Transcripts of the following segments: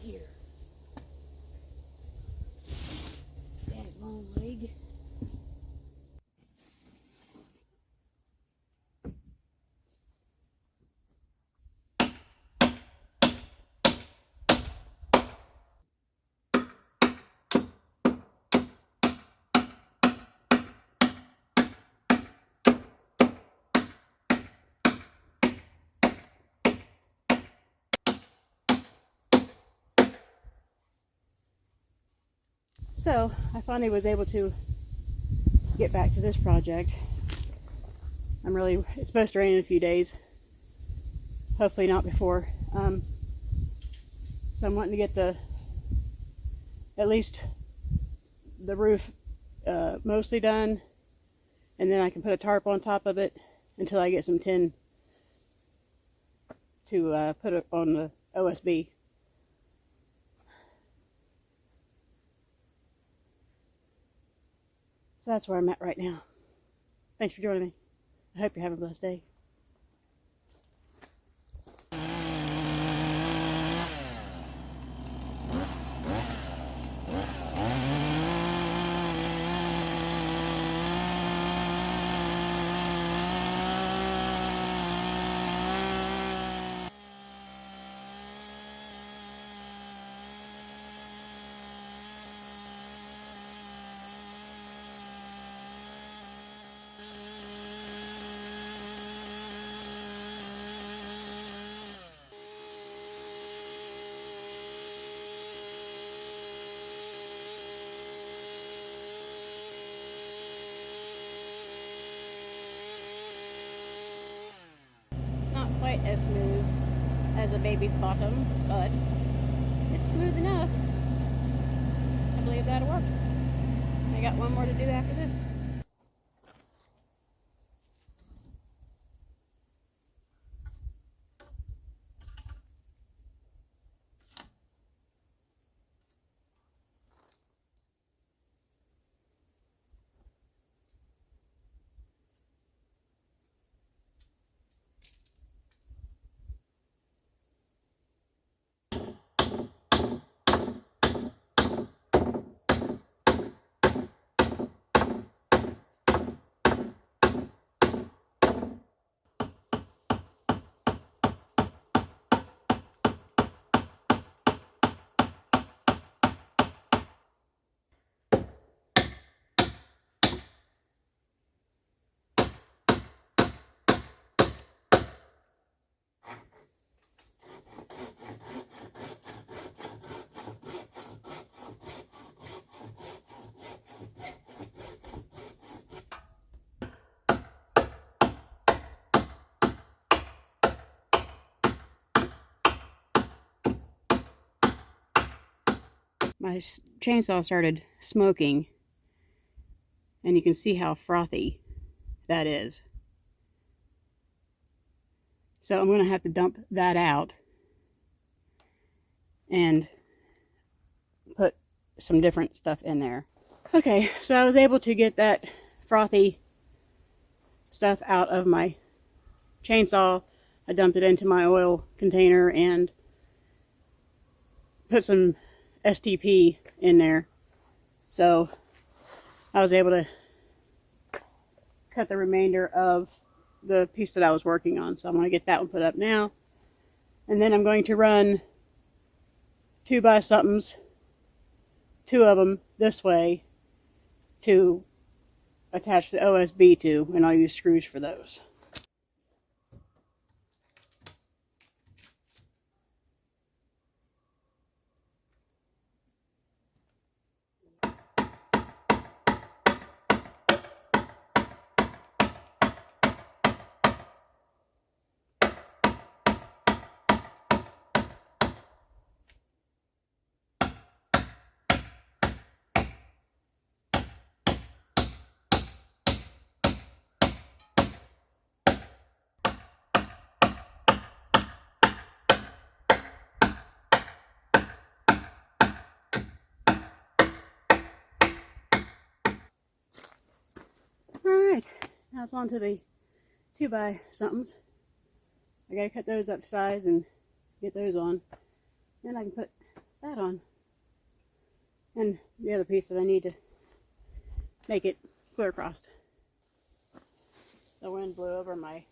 here. That long leg. So I finally was able to get back to this project. It's supposed to rain in a few days. Hopefully not before. So I'm wanting to get at least the roof mostly done, and then I can put a tarp on top of it until I get some tin to put it on the OSB. So that's where I'm at right now. Thanks for joining me. I hope you're having a blessed day. Not quite as smooth as a baby's bottom, but it's smooth enough. I believe that'll work. I got one more to do after this. My chainsaw started smoking, and you can see how frothy that is. So I'm going to have to dump that out and put some different stuff in there. Okay, so I was able to get that frothy stuff out of my chainsaw. I dumped it into my oil container and put some STP in there. So I was able to cut the remainder of the piece that I was working on. So I'm going to get that one put up now. And then I'm going to run 2x-somethings, 2 of them this way to attach the OSB to, and I'll use screws for those. Alright, now it's on to the 2x-somethings. I gotta cut those up to size and get those on. Then I can put that on. And the other piece that I need to make it clear across. The wind blew over my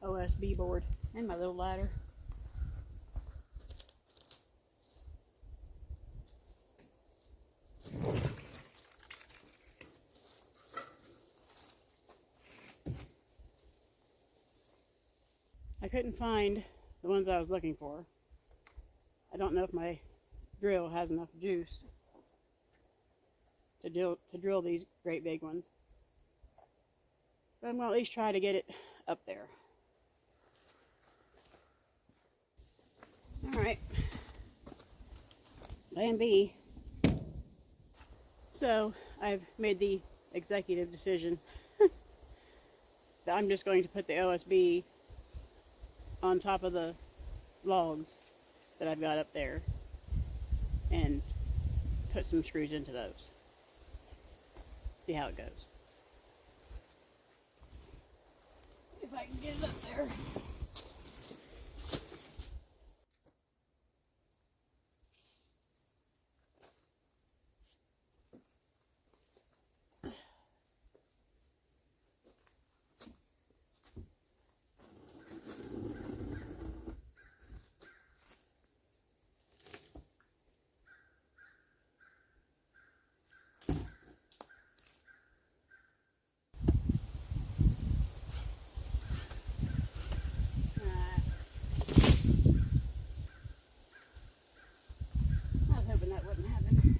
OSB board and my little ladder. I couldn't find the ones I was looking for. I don't know if my drill has enough juice to drill these great big ones. But I'm going to at least try to get it up there. Alright. Plan B. So, I've made the executive decision that I'm just going to put the OSB on top of the logs that I've got up there and put some screws into those. See how it goes. If I can get it up there. I was hoping that wouldn't happen.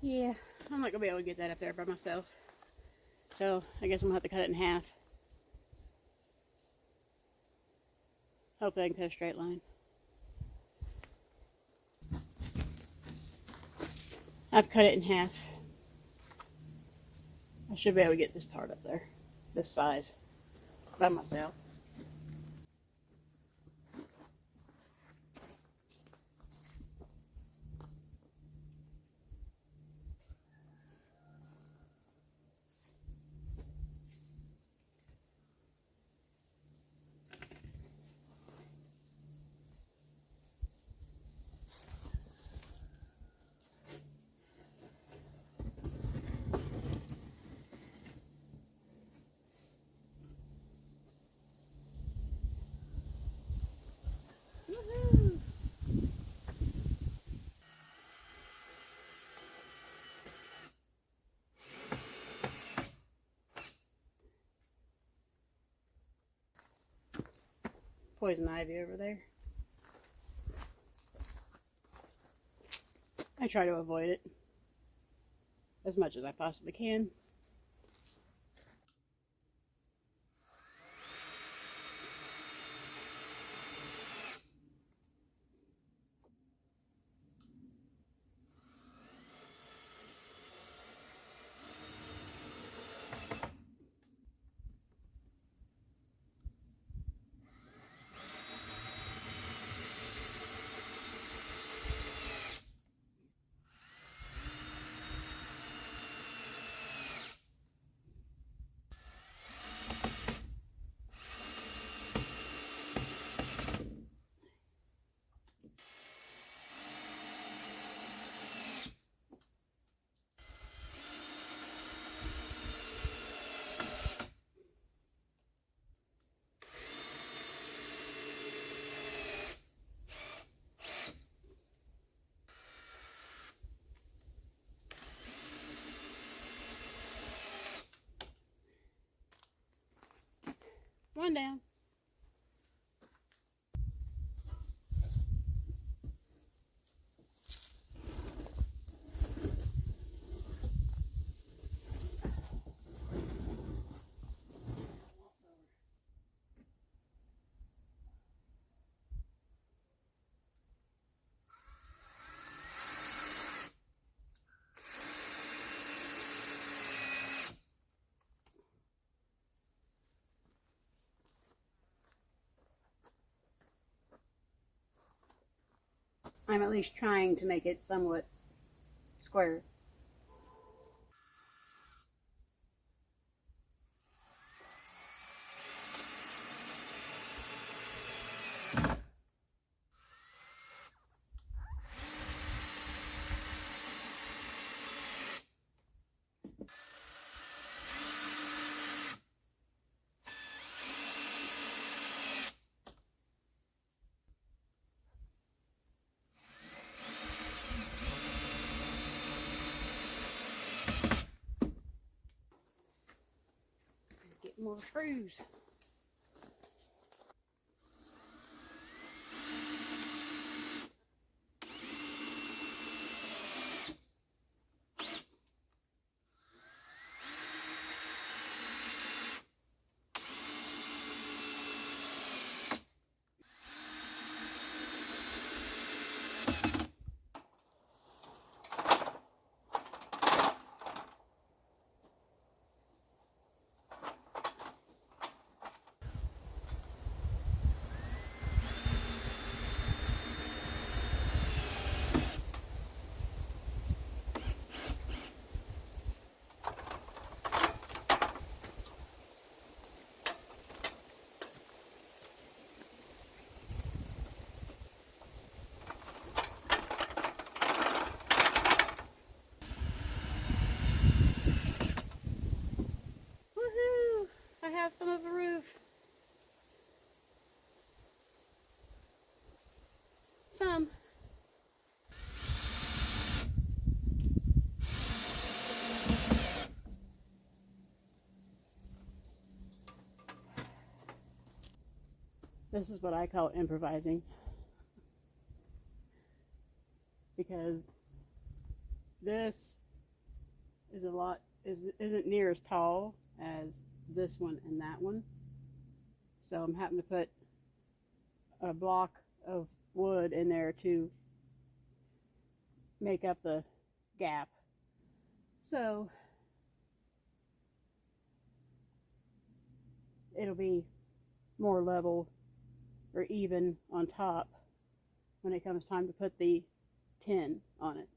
Yeah, I'm not going to be able to get that up there by myself. So, I guess I'm going to have to cut it in half. Hopefully I can cut a straight line. I've cut it in half. I should be able to get this part up there, this size, by myself. Woohoo! Poison ivy over there. I try to avoid it as much as I possibly can. One down. I'm at least trying to make it somewhat square. Get more screws. Woohoo! I have some of the roof. Some. This is what I call improvising, because this is isn't near as tall as this one and that one. So I'm having to put a block of wood in there to make up the gap. So it'll be more level or even on top when it comes time to put the tin on it.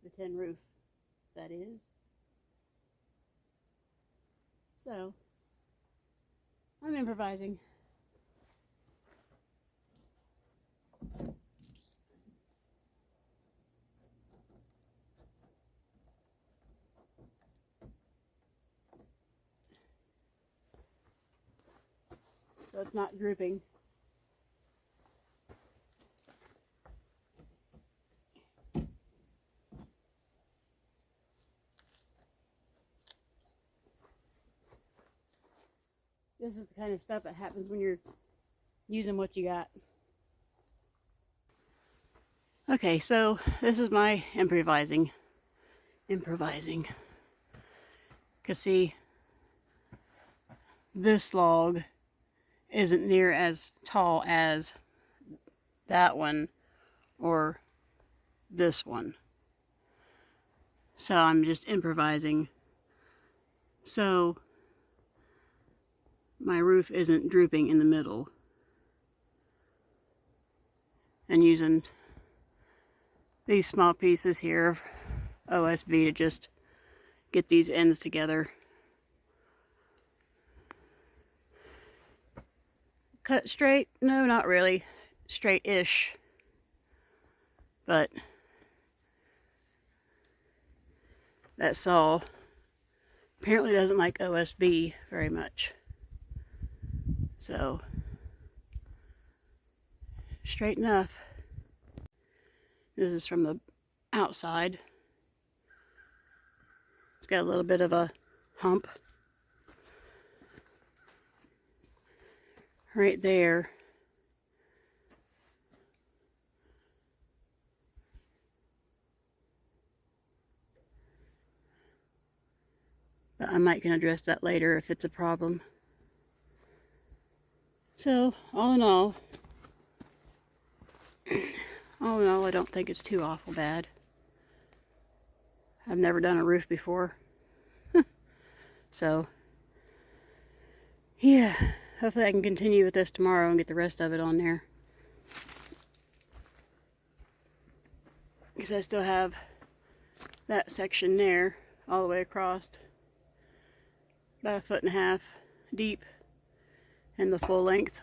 The tin roof, that is. So I'm improvising. So it's not drooping. This is the kind of stuff that happens when you're using what you got. Okay, so this is my improvising. Because see, this log isn't near as tall as that one or this one. So I'm just improvising. So my roof isn't drooping in the middle. And using these small pieces here of OSB to just get these ends together. Cut straight? No, not really. Straight-ish. But that saw apparently doesn't like OSB very much. So, straight enough. This is from the outside. It's got a little bit of a hump right there. But I might can address that later if it's a problem. So, all in all, I don't think it's too awful bad. I've never done a roof before. So, yeah, hopefully I can continue with this tomorrow and get the rest of it on there. because I still have that section there all the way across, about 1.5 feet deep and the full length.